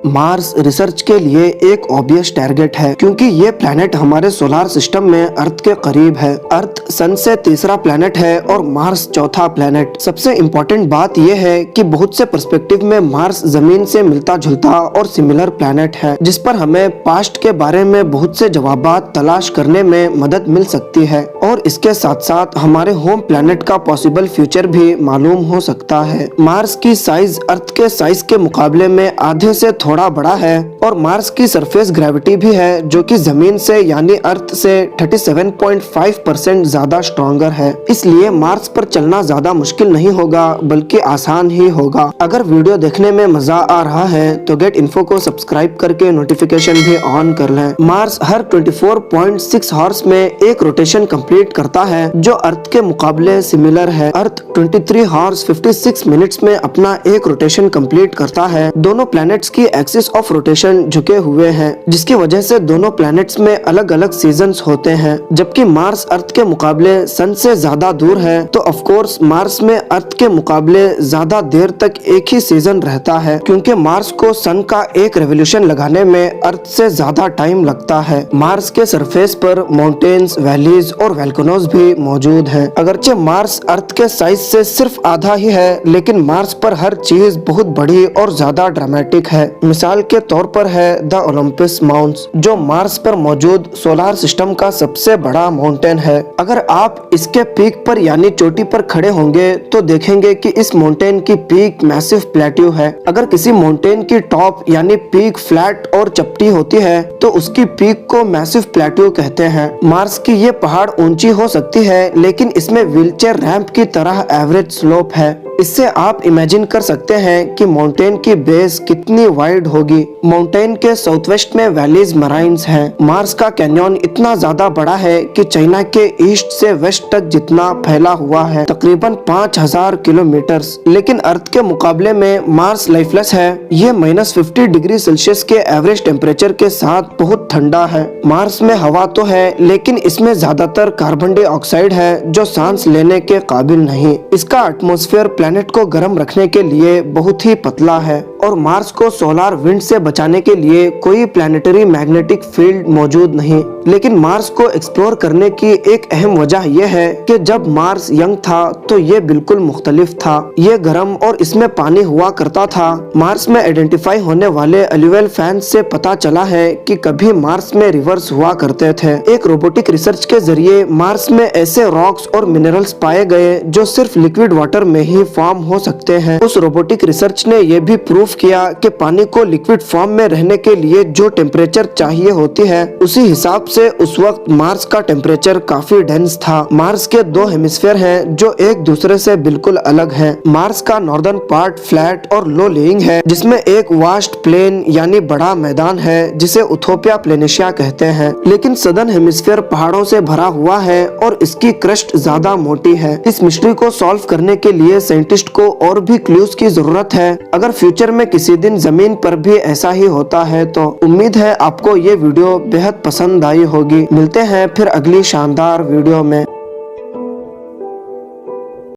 Mars research के लिए एक ऑब्वियस टारगेट है क्योंकि ये प्लैनेट हमारे सोलार सिस्टम में अर्थ के करीब है। अर्थ सन से तीसरा प्लैनेट है और मार्स चौथा प्लैनेट। सबसे इम्पोर्टेंट बात यह है कि बहुत से पर्सपेक्टिव में मार्स जमीन से मिलता जुलता और सिमिलर प्लैनेट है, जिस पर हमें पास्ट के बारे में बहुत से जवाबात तलाश करने में मदद मिल सकती है और इसके साथ साथ हमारे होम प्लैनेट का पॉसिबल फ्यूचर भी मालूम हो सकता है। मार्स की साइज अर्थ के साइज के मुकाबले में आधे से थोड़ा बड़ा है और मार्स की सरफेस ग्रेविटी भी है जो कि जमीन से यानी अर्थ से 37.5% ज्यादा स्ट्रॉन्गर है। इसलिए मार्स पर चलना ज्यादा मुश्किल नहीं होगा बल्कि आसान ही होगा। अगर वीडियो देखने में मजा आ रहा है तो गेट इन्फो को सब्सक्राइब करके नोटिफिकेशन भी ऑन कर लें। मार्स हर 24.6 हॉर्स में एक रोटेशन कंप्लीट करता है जो अर्थ के मुकाबले सिमिलर है। अर्थ 23 हॉर्स 56 मिनट्स में अपना एक रोटेशन कंप्लीट करता है। दोनों प्लैनेट्स की एक्सिस ऑफ रोटेशन झुके हुए हैं, जिसकी वजह से दोनों प्लैनेट्स में अलग अलग सीजन्स होते हैं। जबकि मार्स अर्थ के मुकाबले सन से ज्यादा दूर है तो ऑफ कोर्स मार्स में अर्थ के मुकाबले ज्यादा देर तक एक ही सीजन रहता है, क्योंकि मार्स को सन का एक रेवोल्यूशन लगाने में अर्थ से ज्यादा टाइम लगता है। मार्स के सरफेस पर माउंटेन्स, वैलीज और वोल्केनोज भी मौजूद हैं। अगरचे मार्स अर्थ के साइज से सिर्फ आधा ही है, लेकिन मार्स पर हर चीज बहुत बड़ी और ज्यादा ड्रामेटिक है। मिसाल के तौर पर है द ओलंपस माउंट्स, जो मार्स पर मौजूद सोलार सिस्टम का सबसे बड़ा माउंटेन है। अगर आप इसके पीक पर यानी चोटी पर खड़े होंगे तो देखेंगे कि इस माउंटेन की पीक मैसिव प्लेट्यू है। अगर किसी माउंटेन की टॉप यानी पीक फ्लैट और चपटी होती है तो उसकी पीक को मैसिव प्लेट्यू कहते हैं। मार्स की ये पहाड़ ऊंची हो सकती है, लेकिन इसमें व्हीलचेयर रैंप की तरह एवरेज स्लोप है। इससे आप इमेजिन कर सकते हैं कि माउंटेन की बेस कितनी वाइड होगी। माउंटेन के साउथ वेस्ट में वैलीज मराइन्स हैं। मार्स का कैन्यन इतना ज्यादा बड़ा है कि चाइना के ईस्ट से वेस्ट तक जितना फैला हुआ है, तकरीबन 5000 किलोमीटर। लेकिन अर्थ के मुकाबले में मार्स लाइफलेस है। ये -50 डिग्री सेल्सियस के एवरेज टेम्परेचर के साथ बहुत ठंडा है। मार्स में हवा तो है, लेकिन इसमें ज्यादातर कार्बन डाइऑक्साइड है जो सांस लेने के काबिल नहीं। इसका एटमॉस्फेयर प्लैनेट को गर्म रखने के लिए बहुत ही पतला है और मार्स को सोलार विंड से बचाने के लिए कोई प्लैनेटरी मैग्नेटिक फील्ड मौजूद नहीं। लेकिन मार्स को एक्सप्लोर करने की एक अहम वजह यह है कि जब मार्स यंग था तो ये बिल्कुल मुख्तलिफ था। ये गर्म और इसमें पानी हुआ करता था। मार्स में आइडेंटिफाई होने वाले एल्यूवियल फैंस से पता चला है कि कभी मार्स में रिवर्स हुआ करते थे। एक रोबोटिक रिसर्च के जरिए मार्स में ऐसे रॉक्स और मिनरल्स पाए गए जो सिर्फ लिक्विड वाटर में ही फॉर्म हो सकते हैं। उस रोबोटिक रिसर्च ने यह भी प्रूफ किया कि पानी को लिक्विड फॉर्म में रहने के लिए जो टेम्परेचर चाहिए होती है, उसी हिसाब से उस वक्त मार्स का टेम्परेचर काफी डेंस था। मार्स के दो हेमिस्फीयर हैं जो एक दूसरे से बिल्कुल अलग हैं। मार्स का नॉर्दर्न पार्ट फ्लैट और लो लेइंग है, जिसमें एक वास्ट प्लेन यानी बड़ा मैदान है जिसे उथोपिया प्लेनेशिया कहते हैं। लेकिन सदर्न हेमिस्फीयर पहाड़ों से भरा हुआ है और इसकी क्रस्ट ज्यादा मोटी है। इस मिस्ट्री को सॉल्व करने के लिए साइंटिस्ट को और भी क्लूज की जरूरत है। अगर फ्यूचर में किसी दिन जमीन पर भी ऐसा ही होता है तो उम्मीद है आपको ये वीडियो बेहद पसंद आई होगी। मिलते हैं फिर अगली शानदार वीडियो में।